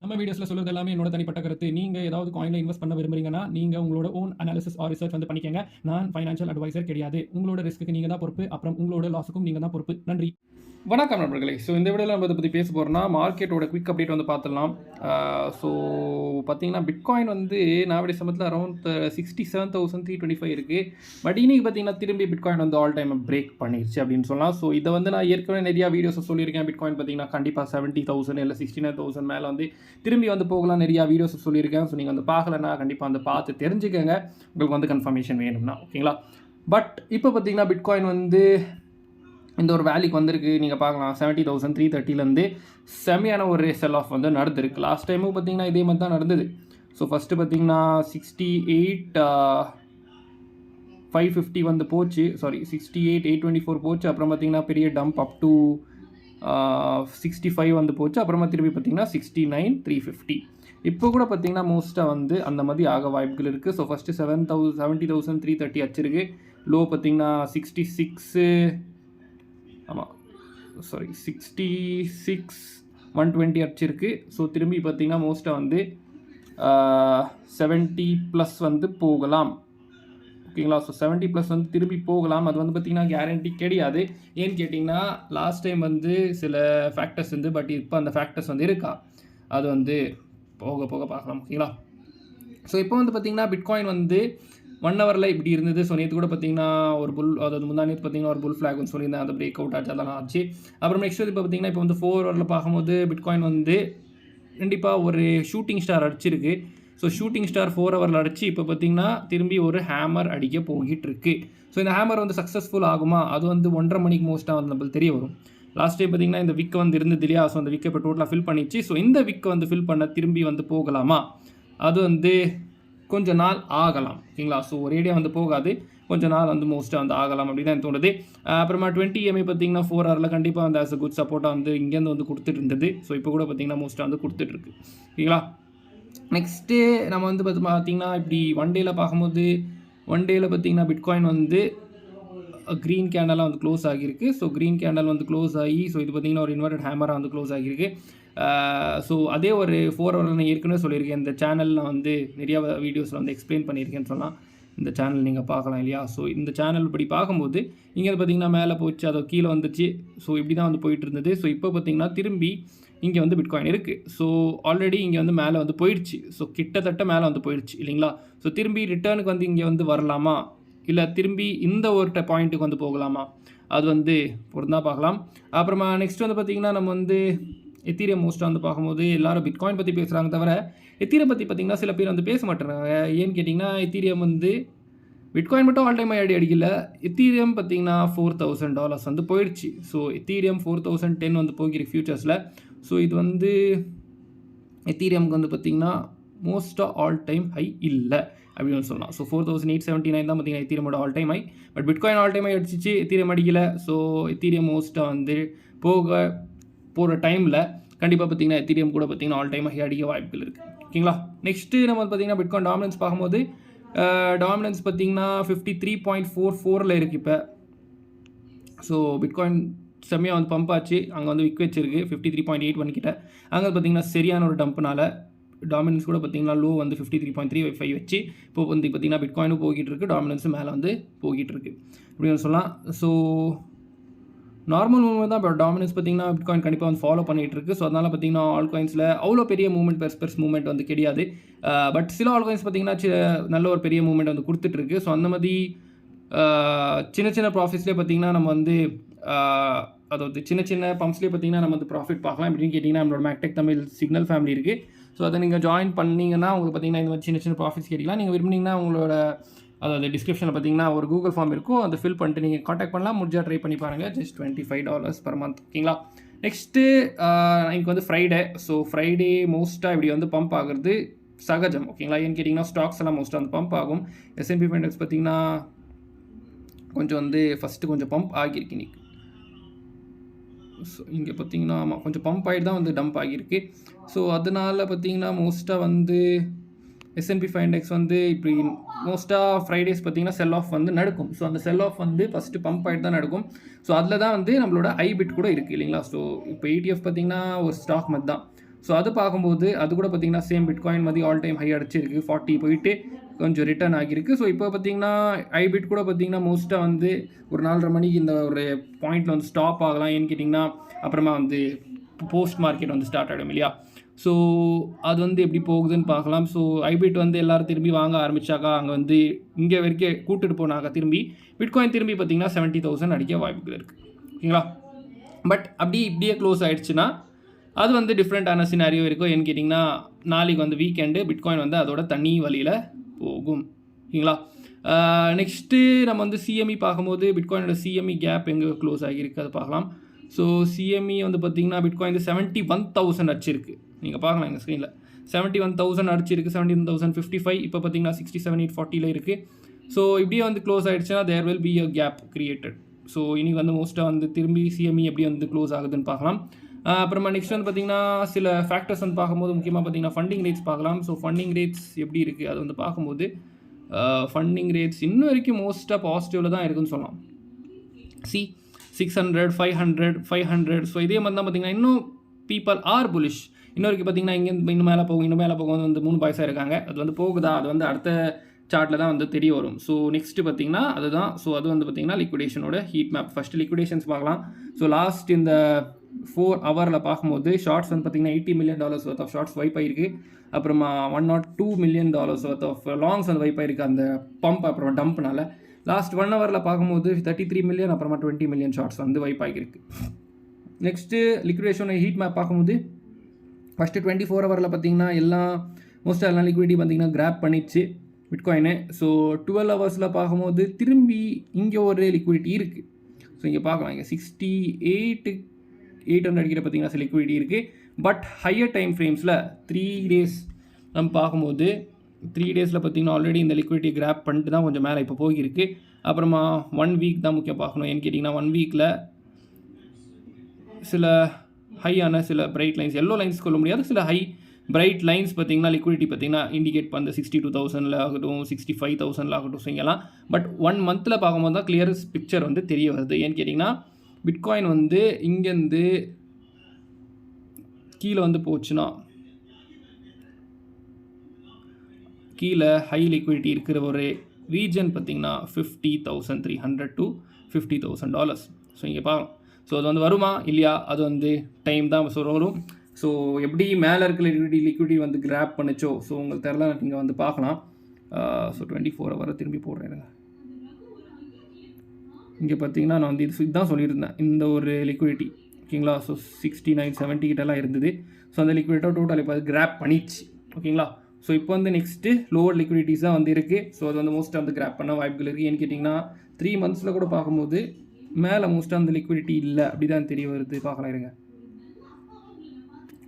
நம்ம வீடியோஸ்ல சொல்றது எல்லாமே என்னோட தனிப்பட்ட கருத்து. நீங்க ஏதாவது காயின்ல இன்வெஸ்ட் பண்ண விரும்புறீங்கன்னா, நீங்க உங்களோட ஓன் அனாலிசிஸ் ஆர் ரிசர்ச் வந்து பண்ணிக்கங்க. நான் ஃபைனான்ஷியல் அட்வைசர் கிடையாது. உங்களோட ரிஸ்க்குக்கு நீங்க தான் பொறுப்பு. அப்புறம் உங்களோட லாஸுக்கும் நீங்க தான் பொறுப்பு. நன்றி. வணக்கம் நண்பர்களே. ஸோ இந்த வீடியோவில் நம்ம இதை பற்றி பேச போகிறோம்னா மார்க்கெட்டோட குவிக் அப்டேட் வந்து பார்த்துடலாம். ஸோ பார்த்தீங்கன்னா பிட்காயின் வந்து நாவடி சமயத்தில் அரௌண்ட் 67,325 இருக்குது. பட் இன்னைக்கு பார்த்தீங்கன்னா திரும்பி பிட்காயின் வந்து ஆல் டைம் பிரேக் பண்ணிருச்சு அப்படின்னு சொல்லலாம். ஸோ இதை வந்து நான் ஏற்கனவே நிறையா வீடியோஸை சொல்லியிருக்கேன். பிட்காயின் பார்த்தீங்கன்னா கண்டிப்பாக 70,000 இல்லை 69,000 மேலே வந்து திரும்பி வந்து போகலாம் நிறையா வீடியோஸை சொல்லியிருக்கேன். ஸோ நீங்கள் வந்து பார்க்கலன்னா கண்டிப்பாக வந்து பார்த்து தெரிஞ்சுக்கங்க, உங்களுக்கு வந்து கன்ஃபர்மேஷன் வேணும்னா. ஓகேங்களா? பட் இப்போ பார்த்தீங்கன்னா பிட்காயின் வந்து இந்த ஒரு வேல்யூக்கு வந்திருக்கு. நீங்கள் பார்க்கலாம் 70,330லேருந்து செம்மையான ஒரு செல் ஆஃப் வந்து நடந்திருக்கு. லாஸ்ட் டைமும் பார்த்தீங்கன்னா இதே மாதிரி தான் நடந்தது. ஸோ ஃபஸ்ட்டு பார்த்தீங்கன்னா 68,550 வந்து போச்சு. 68,824 போச்சு. அப்புறம் பார்த்தீங்கன்னா பெரிய டம்ப் அப் டு 65 வந்து போச்சு. அப்புறமா திருப்பி பார்த்தீங்கன்னா 69,350. இப்போ கூட பார்த்தீங்கன்னா மோஸ்ட்டாக வந்து அந்த மாதிரி ஆக வாய்ப்புகள் இருக்குது. So first 70,330 அச்சிருக்கு. லோ பார்த்தீங்கன்னா 66,120 அடிச்சிருக்கு. ஸோ திரும்பி பார்த்தீங்கன்னா மோஸ்ட்டாக வந்து 70+ வந்து போகலாம். ஓகேங்களா? ஸோ 70+ வந்து திரும்பி போகலாம். அது வந்து பார்த்திங்கன்னா கேரண்டி கிடையாது. ஏன்னு கேட்டிங்கன்னா லாஸ்ட் டைம் வந்து சில ஃபேக்டர்ஸ் இருந்து, பட் இப்போ அந்த ஃபேக்டர்ஸ் வந்து இருக்கா, அது வந்து போக போக பார்க்கலாம். ஓகேங்களா? ஸோ இப்போ வந்து பார்த்திங்கன்னா பிட்காயின் வந்து 1 ஹவரில் இப்படி இருந்தது. ஸோ நேற்று கூட பார்த்தீங்கன்னா ஒரு அதாவது முந்தா நேற்று பார்த்தீங்கன்னா ஒரு புல் ஃப்ளாக்னு சொல்லியிருந்தேன். அந்த பிரேக் அவுட் ஆச்சு, அதெல்லாம் ஆச்சு. அப்புறம் நெக்ஸ்ட் இப்போ பார்த்தீங்கன்னா இப்போ வந்து 4 ஹவரில் பார்க்கும்போது பிட்காயின் வந்து கண்டிப்பாக ஒரு ஷூட்டிங் ஸ்டார் அடிச்சிருக்கு. ஸோ ஷூட்டிங் ஸ்டார் 4 ஹவரில் அடிச்சு இப்போ பார்த்தீங்கன்னா திரும்பி ஒரு ஹேமர் அடிக்க போய்கிட்டு இருக்கு. ஸோ இந்த ஹேமர் வந்து சக்ஸஸ்ஃபுல் ஆகுமா, அது வந்து 1:30 மணிக்கு மோஸ்ட்டாக வந்து நம்மளுக்கு தெரிய வரும். லாஸ்ட் டைம் பார்த்தீங்கன்னா இந்த விக் வந்து இருந்தது இல்லையா? ஸோ அந்த விக்கை இப்போ டோட்டலாக ஃபில் பண்ணிச்சு. ஸோ இந்த விக்கை வந்து ஃபில் பண்ண திரும்பி வந்து போகலாமா, அது வந்து கொஞ்ச நாள் ஆகலாம். ஓகேங்களா? ஸோ ஒரேடியாக வந்து போகாது, கொஞ்ச நாள் வந்து மோஸ்ட்டாக வந்து ஆகலாம் அப்படின்னு தான் தோணுது. அப்புறமா 20 EMA பார்த்தீங்கன்னா 4 ஹவரில் கண்டிப்பாக வந்து ஆஸ் அ குட் சப்போர்ட்டாக வந்து இங்கேருந்து வந்து கொடுத்துட்டு இருந்தது. ஸோ இப்போ கூட பார்த்தீங்கன்னா மோஸ்ட்டாக வந்து கொடுத்துட்ருக்கு. ஓகேங்களா? நெக்ஸ்ட்டு நம்ம வந்து பார்த்தீங்கன்னா இப்படி ஒன் டேயில் பார்க்கும்போது பார்த்தீங்கன்னா பிட்காயின் வந்து க்ரீன் கேண்டலாக வந்து க்ளோஸ் ஆகியிருக்கு. ஸோ க்ரீன் கேண்டல் வந்து க்ளோஸ் ஆகி, ஸோ இது பார்த்தீங்கன்னா ஒரு இன்வெர்டட் ஹேமராக வந்து க்ளோஸ் ஆகியிருக்கு. ஸோ அதே ஒரு 4 ஹவரில் நான் ஏற்கனவே சொல்லியிருக்கேன். இந்த சேனலில் வந்து நிறையா வீடியோஸில் வந்து எக்ஸ்பிளைன் பண்ணியிருக்கேன்னு சொன்னால் இந்த சேனல் நீங்கள் பார்க்கலாம் இல்லையா? ஸோ இந்த சேனல் இப்படி பார்க்கும்போது இங்கே பார்த்தீங்கன்னா மேலே போச்சு, அதை கீழே வந்துச்சு. ஸோ இப்படி தான் வந்து போயிட்டு இருந்தது. ஸோ இப்போ பார்த்தீங்கன்னா திரும்பி இங்கே வந்து பிட்காயின் இருக்குது. ஸோ ஆல்ரெடி இங்கே வந்து மேலே வந்து போயிடுச்சு. ஸோ கிட்டத்தட்ட மேலே வந்து போயிடுச்சு இல்லைங்களா? ஸோ திரும்பி ரிட்டர்னுக்கு வந்து இங்கே வந்து வரலாமா, இல்லை திரும்பி இந்த ஒரு பாயிண்ட்டுக்கு வந்து போகலாமா, அது வந்து பொருந்தான் பார்க்கலாம். அப்புறமா நெக்ஸ்ட் வந்து பார்த்திங்கன்னா நம்ம வந்து எத்தீரியம் மோஸ்ட்டாக வந்து பார்க்கும்போது எல்லாரும் பிட்காயின் பற்றி பேசுகிறாங்க தவிர எத்தீரியம் பற்றி பார்த்திங்கன்னா சில பேர் வந்து பேச மாட்டேறாங்க. ஏன்னு கேட்டிங்கன்னா எத்தீரியம் வந்து பிட்காயின் மட்டும் ஆல் டைம் அடிக்கல. எத்தீரியம் பார்த்திங்கன்னா $4,000 வந்து போயிடுச்சு. ஸோ எத்தீரியம் 4,010 வந்து போகிருக்கு ஃபியூச்சர்ஸில். ஸோ இது வந்து எத்தீரியமுக்கு வந்து பார்த்திங்கன்னா மோஸ்ட்டாக ஆல் டைம் ஹை இல்லை அப்படின்னு சொல்லலாம். ஸோ 4,879 தான் பார்த்தீங்கன்னா எத்தீரியமோட all time high. But bitcoin all time high அடிச்சிச்சு, எத்தீரியம் அடிக்கலை. ஸோ எத்தீரியம் மோஸ்ட்டாக வந்து போகிற டைமில் கண்டிப்பாக பார்த்தீங்கன்னா எத்தீரியம் கூட பார்த்தீங்கன்னா ஆல் டைம் ஹை அடிக்க வாய்ப்புகள் இருக்குது. ஓகேங்களா? நெக்ஸ்ட்டு நம்ம பார்த்தீங்கன்னா பிட்காயின் டாமினன்ஸ் பார்க்கும்போது டாமினன்ஸ் பார்த்தீங்கன்னா 53.44 இருக்குது இப்போ. ஸோ பிட்காயின் செம்மையாக வந்து பம்ப் ஆச்சு. அங்கே வந்து விக் வச்சிருக்கு 53.81 கிட்ட. அங்கே பார்த்தீங்கன்னா சரியான ஒரு டம்ப்னால டாமினன்ஸ் கூட பார்த்தீங்கன்னா லோ வந்து 53.35 வச்சு இப்போ வந்து பார்த்தீங்கன்னா பிட்காயினும் போய்கிட்டு இருக்குது, டாமினன்ஸும் மேலே வந்து போய்கிட்டு இருக்குது அப்படின்னு சொல்லலாம். ஸோ நார்மல் மூவ்மெண்ட் தான். இப்போ டாமினன்ஸ் பார்த்தீங்கன்னா பிட்காயின் கண்டிப்பாக வந்து ஃபாலோ பண்ணிகிட்டு இருக்குது. ஸோ அதனால் பார்த்தீங்கன்னா ஆல் காயின்ஸில் அவ்வளோ பெரிய மூவ்மெண்ட் பெருசு மூவ்மெண்ட் வந்து கிடையாது. பட் சில ஆல் காயின்ஸ் பார்த்தீங்கன்னா நல்ல ஒரு பெரிய மூவ்மெண்ட் வந்து கொடுத்துட்ருக்கு. ஸோ அந்த மாதிரி சின்ன சின்ன ப்ராஃபிட்ஸ்லேயே பார்த்தீங்கன்னா நம்ம வந்து அதாவது சின்ன சின்ன பம்ப்ஸ்லேயே பார்த்தீங்கன்னா நம்ம வந்து ப்ராஃபிட் பார்க்கலாம். எப்படின்னு கேட்டிங்கன்னா நம்மளோட மேக்டெக் தமிழ் சிக்னல் ஃபேமிலி இருக்குது. ஸோ அதை நீங்கள் ஜாயின் பண்ணிங்கன்னா உங்களுக்கு பார்த்தீங்கன்னா இந்த மாதிரி சின்ன சின்ன ப்ராஃபிட்ஸ் கிடைக்கலாம். நீங்கள் விரும்பினீங்கன்னா உங்களோட அதாவது டிஸ்கிரிப்ஷனில் பார்த்தீங்கன்னா ஒரு கூகுள் ஃபார்ம் இருக்கும், அதை ஃபில் பண்ணிட்டு நீங்கள் காண்டாக்ட் பண்ணலாம். முடிஞ்சால் ட்ரை பண்ணி பாருங்கள். Just $25 per month. ஓகேங்களா? நெக்ஸ்ட்டு எனக்கு வந்து ஃப்ரைடே. ஸோ ஃப்ரைடே மோஸ்ட்டாக இப்படி வந்து பம்ப் ஆகுறது சகஜம். ஓகேங்களா? ஏன்னு கேட்டிங்கன்னா ஸ்டாக்ஸ் எல்லாம் மோஸ்ட்டாக வந்து பம்ப் ஆகும். S&P இண்டெக்ஸ் பார்த்தீங்கன்னா கொஞ்சம் வந்து ஃபஸ்ட்டு கொஞ்சம் பம்ப் ஆகியிருக்கு இன்றைக்கி. ஸோ இங்கே பார்த்தீங்கன்னா ஆமாம் கொஞ்சம் பம்ப் ஆகிட்டு தான் வந்து டம்ப் ஆகியிருக்கு. ஸோ அதனால் பார்த்தீங்கன்னா மோஸ்ட்டாக வந்து S&P 500 இண்டெக்ஸ் வந்து இப்படி மோஸ்ட்டாக ஃப்ரைடேஸ் பார்த்தீங்கன்னா செல் ஆஃப் வந்து நடக்கும். ஸோ அந்த செல் ஆஃப் வந்து ஃபஸ்ட்டு பம்ப் ஆகிட்டு தான் நடக்கும். ஸோ அதில் தான் வந்து நம்மளோட ஐபிட் கூட இருக்குது இல்லைங்களா? ஸோ இப்போ ETF பார்த்தீங்கன்னா ஒரு ஸ்டாக் மாதிரி தான். ஸோ அது பார்க்கும்போது அது கூட பார்த்தீங்கன்னா சேம் பிட்காயின் மாதிரி ஆல் டைம் ஹை அடிச்சிருக்கு 40 போயிட்டு கொஞ்சம் ரிட்டர்ன் ஆகியிருக்கு. ஸோ இப்போ பார்த்தீங்கன்னா ஐபிட் கூட பார்த்தீங்கன்னா மோஸ்ட்டாக வந்து ஒரு 4:30 மணிக்கு இந்த ஒரு பாயிண்டில் வந்து ஸ்டாப் ஆகலாம். ஏன்னு கேட்டிங்கன்னா அப்புறமா வந்து போஸ்ட் மார்க்கெட் வந்து ஸ்டார்ட் ஆகிடும் இல்லையா. ஸோ அது வந்து எப்படி போகுதுன்னு பார்க்கலாம். ஸோ ஐபிட் வந்து எல்லோரும் திரும்பி வாங்க ஆரம்பித்தாக்கா அங்கே வந்து இங்கே வரைக்கும் கூட்டுட்டு போனாக்கா திரும்பி பிட்காயின் திரும்பி பார்த்தீங்கன்னா 70,000 அடிக்க வாய்ப்புகள் இருக்குது. ஓகேங்களா. பட் அப்படி இப்படியே க்ளோஸ் ஆகிடுச்சுன்னா அது வந்து டிஃப்ரெண்ட்டான சினாரியோ இருக்கும். ஏன்னு கேட்டிங்கன்னா நாளைக்கு வந்து வீக்கெண்டு பிட்காயின் வந்து அதோட தனி வழியில் போகும். ஓகேங்களா. நெக்ஸ்ட்டு நம்ம வந்து சிஎம்இ பார்க்கும்போது பிட்காயினோட சிஎம்இ கேப் எங்கே க்ளோஸ் ஆகியிருக்கு அது பார்க்கலாம். ஸோ சிஎம்இ வந்து பார்த்திங்கன்னா பிட்காயின் 71,000 அடிச்சிருக்கு. நீங்கள் பார்க்கலாம் எங்கள் ஸ்க்ரீனில் 71,000 அடிச்சிருக்கு. 71,055 இப்போ பார்த்தீங்கன்னா 67,840 இருக்குது. ஸோ இப்படியே வந்து க்ளோஸ் ஆகிடுச்சுன்னா there will be a gap created. So இனி வந்து மோஸ்ட்டாக வந்து திரும்பி சிஎம்இ எப்படி வந்து க்ளோஸ் ஆகுதுன்னு பார்க்கலாம். அப்புறமா நெக்ஸ்ட் வந்து பார்த்திங்கன்னா சில ஃபேக்டர்ஸ் வந்து பார்க்கும்போது முக்கியமாக பார்த்திங்கன்னா ஃபண்டிங் ரேட்ஸ் பார்க்கலாம். ஸோ ஃபண்டிங் ரேட்ஸ் எப்படி இருக்குது அது வந்து பார்க்கும்போது ஃபண்டிங் ரேட்ஸ் இன்னும் வரைக்கும் மோஸ்ட்டாக பாசிட்டிவில் தான் இருக்குதுன்னு சொல்லலாம். 600, 500. ஸோ இதே மாதிரி தான் பார்த்திங்கன்னா இன்னும் பீப்பிள் ஆர் புலிஷ். இன்னும் வரைக்கும் பார்த்திங்கன்னா இங்கே இன்னும் மேலே போகும் வந்து 3 பாய்ஸாக இருக்காங்க. அது வந்து போகுதா அது வந்து அடுத்த சார்ட்டில் தான் வந்து தெரிய வரும். ஸோ நெக்ஸ்ட்டு பார்த்திங்கன்னா அதுதான். ஸோ அது வந்து பார்த்திங்கன்னா லிக்விடேஷனோட ஹீட் மேப். ஃபஸ்ட்டு லிக்விடேஷன்ஸ் பார்க்கலாம். ஸோ லாஸ்ட் இந்த 4 ஹவரில் பார்க்கும்போது ஷார்ட்ஸ் வந்து பார்த்திங்கன்னா $80 million worth of shorts wipe ஆகிருக்கு. அப்புறமா $102 million worth ஆஃப் லாங்ஸ் வந்து வைப் ஆகிருக்கு அந்த பம்ப் அப்புறம் டம்ப்னால. லாஸ்ட் 1 ஹவரில் பார்க்கும்போது 33 million அப்புறமா 20 million ஷார்ட்ஸ் வந்து வைப் ஆகிருக்கு. நெக்ஸ்ட்டு லிக்விடேஷன் ஹீட் மேப் பார்க்கும்போது ஃபஸ்ட்டு 24 ஹவரில் பார்த்திங்கன்னா மோஸ்ட்டாக எல்லாம் லிக்விடிட்டி பார்த்திங்கன்னா கிராப் பண்ணிச்சு பிட்காயினு. ஸோ 12 ஹவர்ஸில் பார்க்கும்போது திரும்பி இங்கே ஒரு லிக்விடிட்டி இருக்குது. ஸோ இங்கே பார்க்கலாம் இங்கே 68,800 கிட்ட பார்த்திங்கன்னா லிக்விடிட்டி இருக்குது. பட் ஹையர் டைம் ஃப்ரேம்ஸில் 3 days நம்ம பார்க்கும்போது 3 daysல பார்த்திங்கன்னா ஆல்ரெடி இந்த லிக்விடிட்டி கிராப் பண்ணிட்டு தான் கொஞ்சம் மேலே இப்போ போகிருக்கு. அப்புறமா 1 week தான் முக்கியம் பார்க்கணும். ஏன்னு கேட்டிங்கன்னா 1 weekல சில ஹையான சில பிரைட் லைன்ஸ் எல்லோ லைன்ஸ் சொல்ல முடியாது சில ஹை பிரைட் லைன்ஸ் பார்த்திங்கன்னா லிக்விடிட்டி பார்த்திங்கன்னா இண்டிகேட் பண்ண 62,000 ஆகட்டும் 65,000 ஆகட்டும் செய்யலாம். பட் 1 monthல பார்க்கும்போது தான் கிளியர் பிக்சர் வந்து தெரிய வருது. ஏன்னு கேட்டிங்கன்னா பிட்காயின் வந்து இங்கேருந்து கீழே வந்து போச்சுன்னா கீழே ஹை லிக்விடிட்டி இருக்கிற ஒரு ரீஜன் பார்த்திங்கன்னா $50,300 to $50,000. ஸோ இங்கே பார்க்கலாம். ஸோ அது வந்து வருமா இல்லையா அது வந்து டைம் தான் வரும். ஸோ எப்படி மேலே இருக்கிற லிக்விடிட்டி வந்து கிராப் பண்ணிச்சோ ஸோ உங்களுக்கு தெரில நீங்கள் வந்து பார்க்கலாம். ஸோ 24 hour திரும்பி போடுறேன். இங்கே பார்த்தீங்கன்னா நான் வந்து இதுதான் சொல்லியிருந்தேன் இந்த ஒரு லிக்விடிட்டி. ஓகேங்களா. ஸோ 69, 70 கிட்டலாம் இருந்தது. ஸோ அந்த லிக்விடிட்டாக டோட்டல் இப்போ அது கிராப் பண்ணிச்சு. ஓகேங்களா. ஸோ இப்போ வந்து நெக்ஸ்ட்டு லோவர் லிக்விடிட்டிஸ் தான் வந்து இருக்குது. ஸோ அது வந்து மோஸ்ட்டாக வந்து கிராப் பண்ண வாய்ப்புகள் இருக்குது. ஏன்னு கேட்டிங்கன்னா 3 monthsல கூட பார்க்கும்போது மேலே மோஸ்ட்டாக அந்த லிக்விடிட்டி இல்லை அப்படி தான் தெரிய வருது. பார்க்கலாம் இருங்க.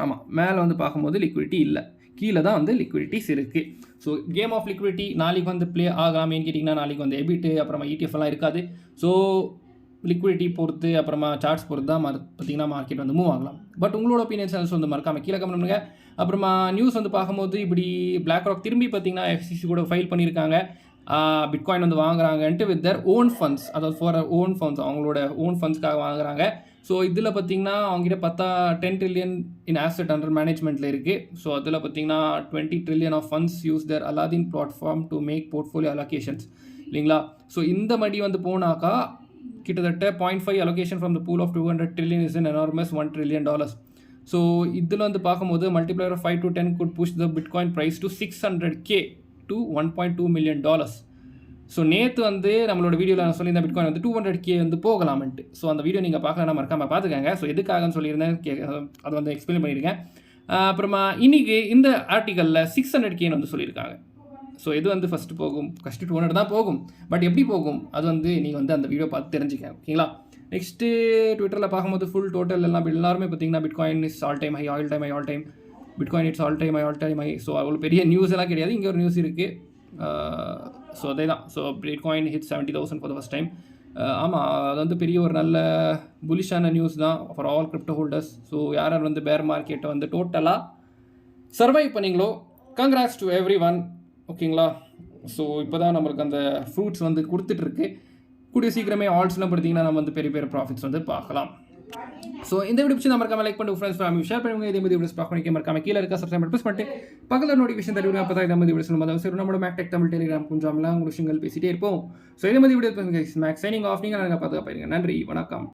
ஆமாம் மேலே வந்து பார்க்கும்போது லிக்விடிட்டி இல்லை கீழே தான் வந்து லிக்விடிட்டிஸ் இருக்குது. ஸோ கேம் ஆஃப் லிக்விடிட்டி நாளைக்கு வந்து ப்ளே ஆகலாம். ஏன்னு கேட்டிங்கன்னா நாளைக்கு வந்து எபிட்டு அப்புறமா ETF எல்லாம் இருக்காது. ஸோ லிக்விடிட்டி பொறுத்து அப்புறமா சார்ட்ஸ் பொறுத்து தான் பார்த்திங்கன்னா மார்க்கெட் வந்து மூவ் ஆகலாம். பட் உங்களோட ஒப்பீனியன்ஸ் வந்து மறக்காமல் கீழே கமெண்ட் பண்ணுங்கள். அப்புறமா நியூஸ் வந்து பார்க்கும்போது இப்படி பிளாக் ராக் திரும்பி பார்த்திங்கன்னா FCC கூட ஃபைல் பண்ணியிருக்காங்க பிட்காயின் வந்து வாங்குறாங்கன்ட்டு வித் தேர் ஓன் ஃபண்ட்ஸ். அதாவது ஃபார் ஓன் ஃபண்ட்ஸ் அவங்களோட ஓன் ஃபண்ட்ஸ்க்காக வாங்குறாங்க. ஸோ இதில் பார்த்திங்கன்னா அவங்ககிட்ட பார்த்தா 10 trillion இன் ஆசெட் அண்டர் மேனேஜ்மெண்ட்டில் இருக்குது. ஸோ அதில் பார்த்திங்கன்னா 20 trillion of funds use their Aladdin platform to make portfolio allocations இல்லைங்களா. ஸோ இந்த மாதிரி வந்து போனாக்கா கிட்டத்தட்ட 0.5 allocation from the pool of 200 trillion is an enormous $1 trillion. So இதில் வந்து பார்க்கும்போது multiplier of 5 to 10 could push the Bitcoin price to $600K to $1.2 million. So நேற்று வந்து நம்மளோட வீடியோவில் நான் சொல்லியிருந்தேன் பிட்காயின் வந்து 200K வந்து போகலாம்ன்ட்டு. ஸோ அந்த வீடியோ நீங்கள் பார்க்கலாம் மறக்காமல் பார்த்துக்கங்க. ஸோ எதுக்காகன்னு சொல்லியிருந்தேன் அதை வந்து எக்ஸ்பிளைன் பண்ணியிருக்கேன். அப்புறமா இன்றைக்கி இந்த ஆர்டிக்கலில் 600K வந்து சொல்லியிருக்காங்க. ஸோ இது வந்து ஃபஸ்ட்டு போகும் ஃபஸ்ட்டு 200 தான் போகும். பட் எப்படி போகும் அது வந்து நீங்கள் வந்து அந்த வீடியோ பார்த்து தெரிஞ்சுக்க. ஓகேங்களா. நெக்ஸ்ட்டு ட்விட்டரில் பார்க்கும்போது ஃபுல் டோட்டல் எல்லாருமே பார்த்தீங்கன்னா bitcoin is all time high all time bitcoin it's all time high. So அவ்வளோ பெரிய நியூஸ் எல்லாம் கிடையாது. இங்கே ஒரு நியூஸ் இருக்குது. ஸோ அதே தான். So bitcoin hit 70,000 for the first time. ஆமாம் அது வந்து பெரிய ஒரு நல்ல புலிஷான நியூஸ் தான் for all crypto holders. So யார் வந்து பேர் மார்க்கெட்டை வந்து டோட்டலாக சர்வைவ் பண்ணிங்களோ கங்க்ராட்ஸ் டு எவ்ரி ஒன். ஓகேங்களா. ஸோ இப்போ தான் நம்மளுக்கு அந்த ஃப்ரூட்ஸ் வந்து கொடுத்துட்ருக்கு. கூடிய சீக்கிரமே ஆல்ட்ஸ்லாம் பார்த்தீங்கன்னா நம்ம வந்து பெரிய பெரிய ப்ராஃபிட்ஸ் வந்து பார்க்கலாம். ஸோ இந்த வீடியோ பிடிச்சி மறக்காம லைக் பண்ணி ஃப்ரெண்ட்ஸ் ஃபேமிலி ஷேர் பண்ணுங்க. இதே மாதிரி வீடியோஸ் பார்க்க மறக்காம கீழே இருக்க சப்ஸ்கிரைப் ப்ரெஸ் பண்ணிட்டு பக்கத்தில் நோட்டிஃபிகேஷன் தருவீங்க. அப்போ தான் இதே மாதிரி வீடியோஸ் நம்ம சரி நம்மளோட மேக்டெக் தமிழ் டெலிகிராம் கொஞ்சம் விஷயங்கள் பேசிட்டே இருப்போம். ஸோ இதே மாதிரி வீடியோ மேக்ஸ் சைனிங் ஆஃப் நீங்கள் பார்த்துக்க போயிருங்க. நன்றி, வணக்கம்.